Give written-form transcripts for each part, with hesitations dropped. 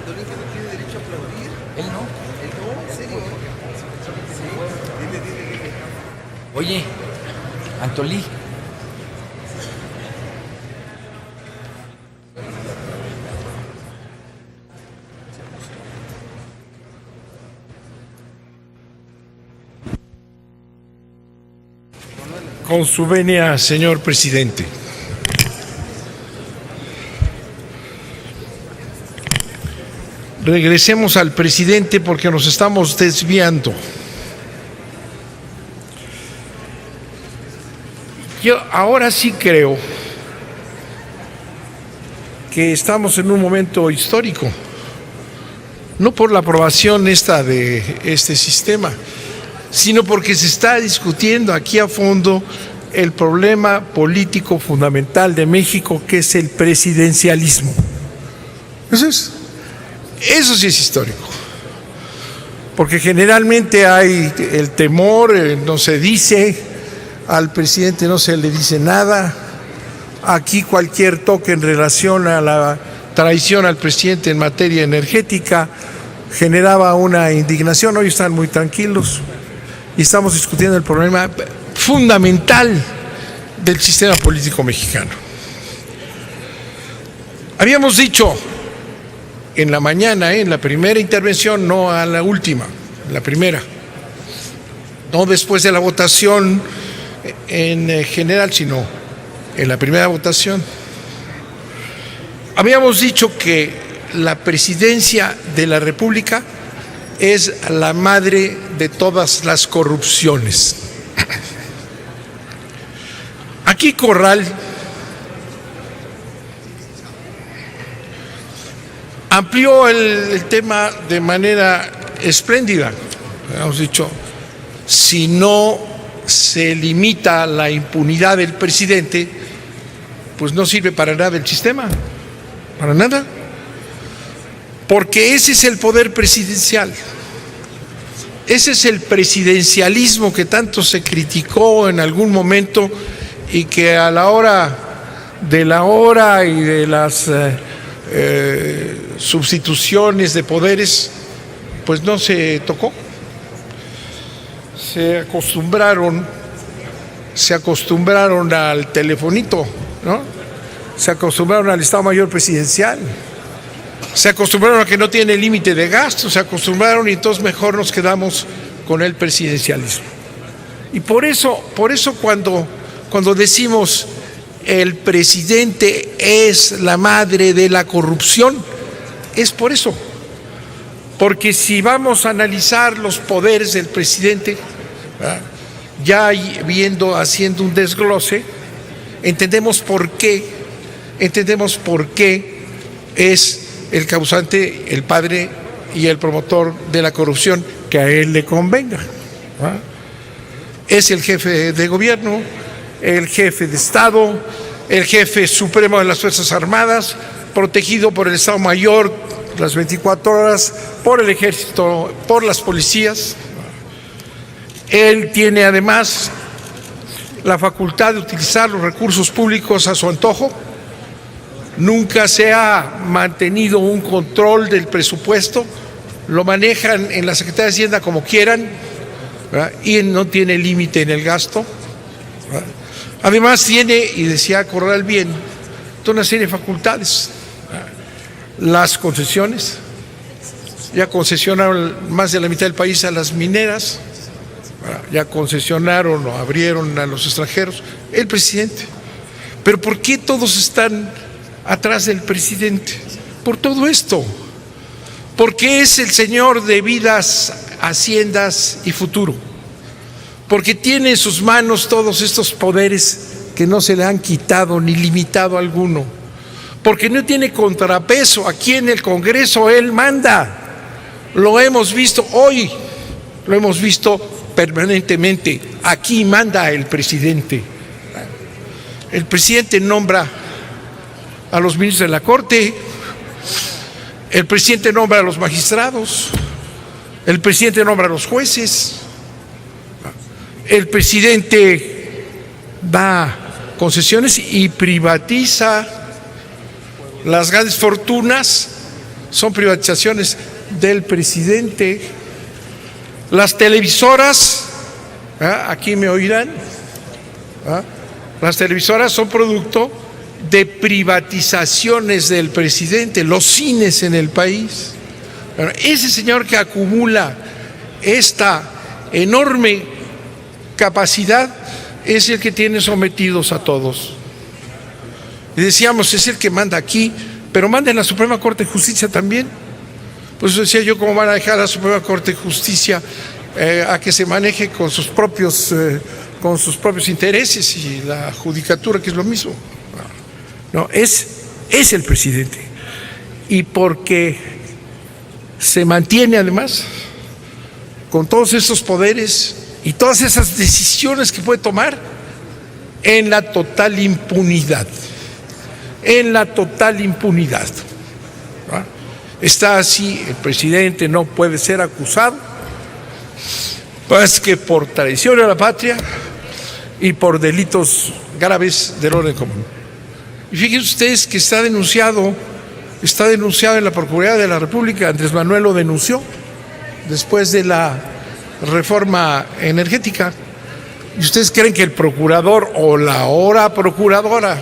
Antolín que no tiene derecho a aplaudir. Él no. Él no, en serio. Sí. Dime. Oye, Antolí. Con su venia, señor presidente. Regresemos al presidente porque nos estamos desviando. Yo ahora sí creo que estamos en un momento histórico, no por la aprobación de este sistema, sino porque se está discutiendo aquí a fondo el problema político fundamental de México, que es el presidencialismo. Eso sí es histórico, porque generalmente hay el temor, no se dice, al presidente no se le dice nada. Aquí cualquier toque en relación a la traición al presidente en materia energética generaba una indignación. Hoy están muy tranquilos y estamos discutiendo el problema fundamental del sistema político mexicano. Habíamos dicho en la mañana, en la primera intervención, no a la última, la primera, no después de la votación en general, sino en la primera votación, habíamos dicho que la presidencia de la República es la madre de todas las corrupciones. Aquí Corral amplió el tema de manera espléndida. Hemos dicho, si no se limita la impunidad del presidente, pues no sirve para nada el sistema, para nada. Porque ese es el poder presidencial, ese es el presidencialismo que tanto se criticó en algún momento y que a la hora y de las sustituciones de poderes, pues no se tocó. Se acostumbraron al telefonito, ¿no? Se acostumbraron al Estado Mayor Presidencial. Se acostumbraron a que no tiene límite de gasto, se acostumbraron y entonces mejor nos quedamos con el presidencialismo. Y por eso cuando decimos el presidente es la madre de la corrupción, es por eso. Porque si vamos a analizar los poderes del presidente, ya haciendo un desglose, entendemos por qué es el causante, el padre y el promotor de la corrupción que a él le convenga. Es el jefe de gobierno, el jefe de Estado, el jefe supremo de las Fuerzas Armadas, protegido por el Estado Mayor las 24 horas, por el Ejército, por las policías. Él tiene además la facultad de utilizar los recursos públicos a su antojo. Nunca se ha mantenido un control del presupuesto, lo manejan en la Secretaría de Hacienda como quieran, ¿verdad? Y no tiene límite en el gasto, ¿verdad? Además tiene, y decía Corral bien, toda una serie de facultades, ¿verdad? Las concesiones, ya concesionaron más de la mitad del país a las mineras, ¿verdad? Ya concesionaron o abrieron a los extranjeros, el presidente. Pero ¿por qué todos están atrás del presidente? Por todo esto, porque es el señor de vidas, haciendas y futuro, porque tiene en sus manos todos estos poderes que no se le han quitado ni limitado alguno, porque no tiene contrapeso. Aquí en el Congreso él manda, lo hemos visto hoy, lo hemos visto permanentemente, aquí manda el presidente. El presidente nombra a los ministros de la Corte, el presidente nombra a los magistrados, el presidente nombra a los jueces, el presidente da concesiones y privatiza las grandes fortunas son privatizaciones del presidente. Las televisoras, aquí me oirán, las televisoras son producto de privatizaciones del presidente, los cines en el país. Bueno, ese señor que acumula esta enorme capacidad es el que tiene sometidos a todos. Y decíamos, es el que manda aquí, pero manda en la Suprema Corte de Justicia también. Por eso decía yo, ¿cómo van a dejar a la Suprema Corte de Justicia a que se maneje con sus propios intereses, y la judicatura, que es lo mismo? No, es el presidente. Y porque se mantiene además con todos esos poderes y todas esas decisiones que puede tomar en la total impunidad. En la total impunidad. Está así, el presidente no puede ser acusado más que por traición a la patria y por delitos graves del orden común. Y fíjense ustedes que está denunciado en la Procuraduría de la República. Andrés Manuel lo denunció después de la reforma energética. ¿Y ustedes creen que el procurador o la ahora procuradora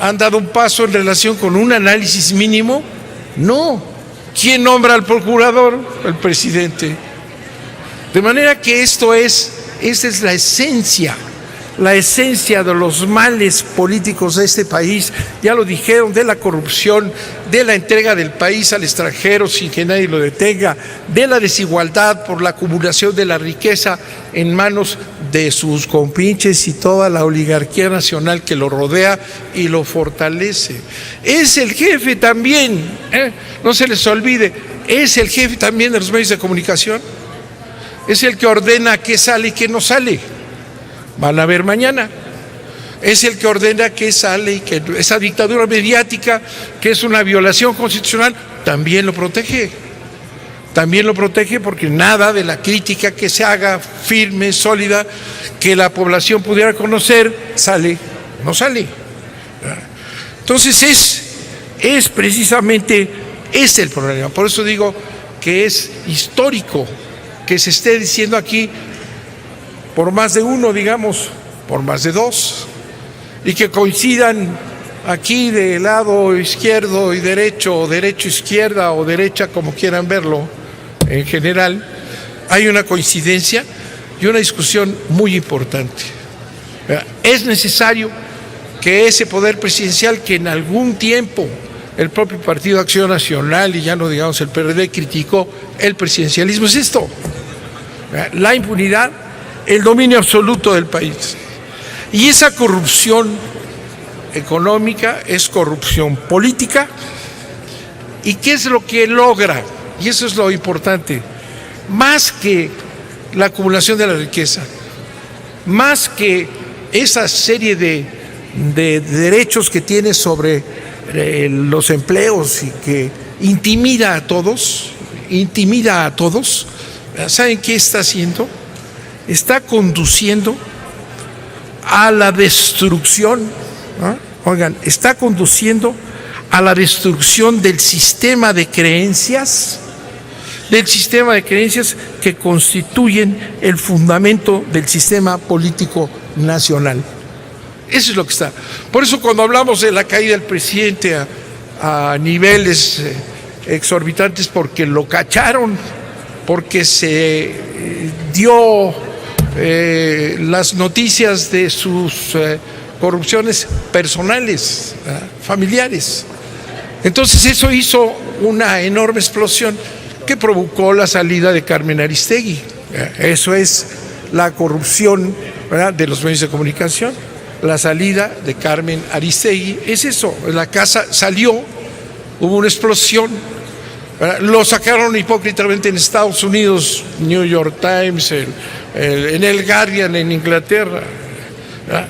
han dado un paso en relación con un análisis mínimo? No. ¿Quién nombra al procurador? El presidente. De manera que esta es la esencia de los males políticos de este país. Ya lo dijeron, de la corrupción, de la entrega del país al extranjero sin que nadie lo detenga, de la desigualdad por la acumulación de la riqueza en manos de sus compinches y toda la oligarquía nacional que lo rodea y lo fortalece. Es el jefe también, no se les olvide, es el jefe también de los medios de comunicación. Es el que ordena qué sale y qué no sale. Van a ver mañana. Es el que ordena qué sale y que esa dictadura mediática, que es una violación constitucional, también lo protege. También lo protege, porque nada de la crítica que se haga firme, sólida, que la población pudiera conocer, no sale. Entonces es precisamente ese el problema. Por eso digo que es histórico que se esté diciendo aquí por más de uno, digamos, por más de dos, y que coincidan aquí de lado izquierdo y derecho, o derecho-izquierda, o derecha, como quieran verlo, en general, hay una coincidencia y una discusión muy importante. Es necesario que ese poder presidencial, que en algún tiempo el propio Partido Acción Nacional, y ya no digamos el PRD, criticó el presidencialismo, es esto: la impunidad, el dominio absoluto del país. Y esa corrupción económica es corrupción política. ¿Y qué es lo que logra? Y eso es lo importante. Más que la acumulación de la riqueza, más que esa serie de derechos que tiene sobre los empleos y que intimida a todos, ¿saben qué está haciendo? Está conduciendo a la destrucción, está conduciendo a la destrucción del sistema de creencias, que constituyen el fundamento del sistema político nacional. Eso es lo que está. Por eso, cuando hablamos de la caída del presidente a niveles exorbitantes, porque lo cacharon, porque se dio las noticias de sus corrupciones personales, familiares. Entonces eso hizo una enorme explosión que provocó la salida de Carmen Aristegui. Eso es la corrupción, ¿verdad?, de los medios de comunicación. La salida de Carmen Aristegui es eso. La casa salió, hubo una explosión, ¿verdad? Lo sacaron hipócritamente en Estados Unidos, New York Times, en el Guardian en Inglaterra, ¿verdad?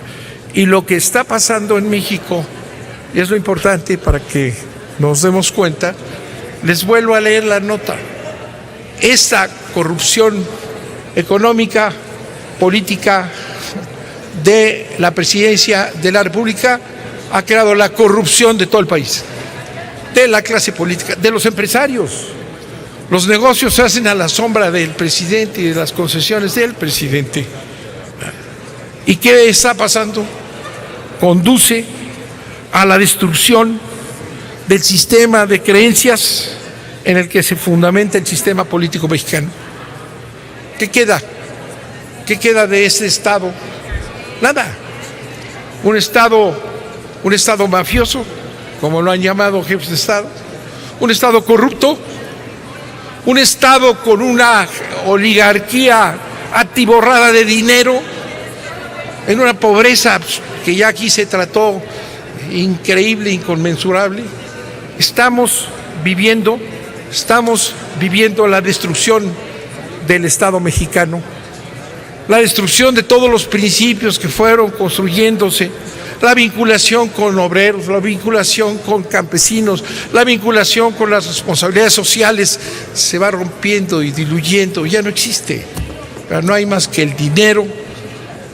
Y lo que está pasando en México, y es lo importante para que nos demos cuenta, les vuelvo a leer la nota. Esta corrupción económica, política de la presidencia de la República ha creado la corrupción de todo el país. de la clase política, de los empresarios. Los negocios se hacen a la sombra del presidente y de las concesiones del presidente. ¿Y qué está pasando? Conduce a la destrucción del sistema de creencias en el que se fundamenta el sistema político mexicano. ¿Qué queda? ¿Qué queda de ese Estado? Nada. Un Estado mafioso, como lo han llamado jefes de Estado, un Estado corrupto, un Estado con una oligarquía atiborrada de dinero, en una pobreza que ya aquí se trató increíble, inconmensurable. Estamos viviendo la destrucción del Estado mexicano, la destrucción de todos los principios que fueron construyéndose, la vinculación con obreros, la vinculación con campesinos, la vinculación con las responsabilidades sociales se va rompiendo y diluyendo, ya no existe. No hay más que el dinero,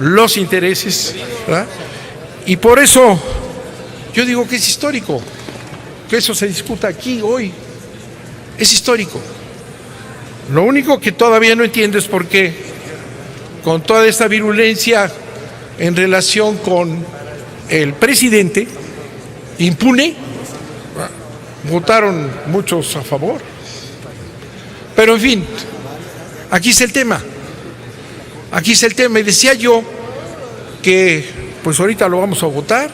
los intereses, ¿verdad? Y por eso yo digo que es histórico que eso se discuta aquí hoy. Es histórico. Lo único que todavía no entiendo es por qué, con toda esta virulencia en relación con el presidente, impune, votaron muchos a favor. Pero en fin, aquí está el tema. Aquí está el tema. Y decía yo que pues ahorita lo vamos a votar.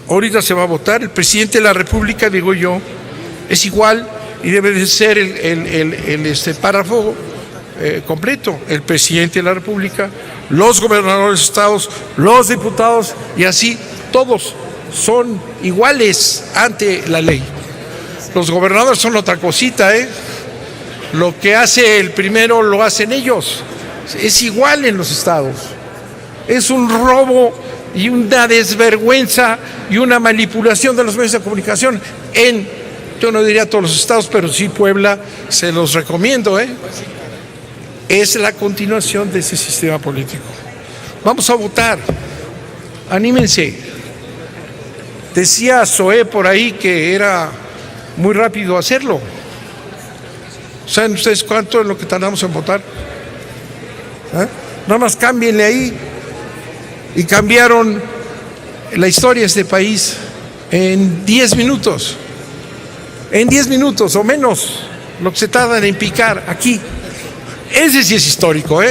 Ahorita se va a votar. El presidente de la República, digo yo, es igual y debe de ser el párrafo completo. El presidente de la República, los gobernadores de estados, los diputados y así, todos son iguales ante la ley. Los gobernadores son otra cosita, Lo que hace el primero lo hacen ellos. Es igual en los estados. Es un robo y una desvergüenza y una manipulación de los medios de comunicación yo no diría todos los estados, pero sí Puebla, se los recomiendo, Es la continuación de ese sistema político. Vamos a votar. Anímense. Decía Zoé por ahí que era muy rápido hacerlo. ¿Saben ustedes cuánto es lo que tardamos en votar? Nada más cámbienle ahí. Y cambiaron la historia de este país en 10 minutos. En 10 minutos o menos, lo que se tardan en picar aquí. Ese sí es histórico,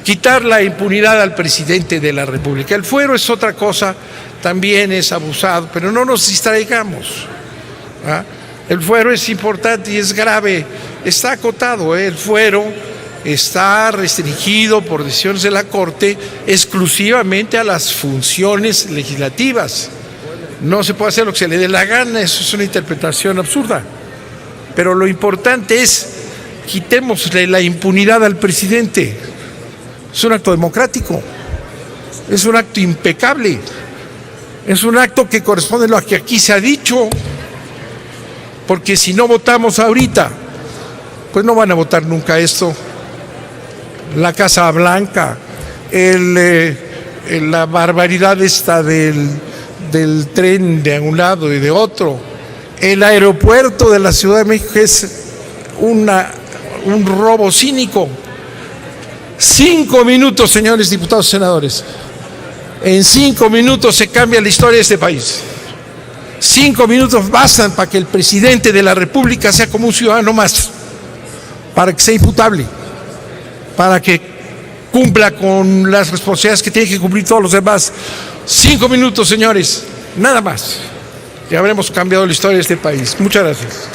Quitar la impunidad al presidente de la República. El fuero es otra cosa, también es abusado, pero no nos distraigamos. El fuero es importante y es grave. Está acotado, el fuero está restringido por decisiones de la Corte exclusivamente a las funciones legislativas. No se puede hacer lo que se le dé la gana, eso es una interpretación absurda. Pero lo importante es, quitémosle la impunidad al presidente. Es un acto democrático, es un acto impecable, es un acto que corresponde a lo que aquí se ha dicho, porque si no votamos ahorita, pues no van a votar nunca esto. La Casa Blanca, la barbaridad esta del tren de un lado y de otro, el aeropuerto de la Ciudad de México es un robo cínico. 5 minutos, señores diputados y senadores. En 5 minutos se cambia la historia de este país. 5 minutos bastan para que el presidente de la República sea como un ciudadano más, para que sea imputable, para que cumpla con las responsabilidades que tienen que cumplir todos los demás. 5 minutos, señores, nada más. Y habremos cambiado la historia de este país. Muchas gracias.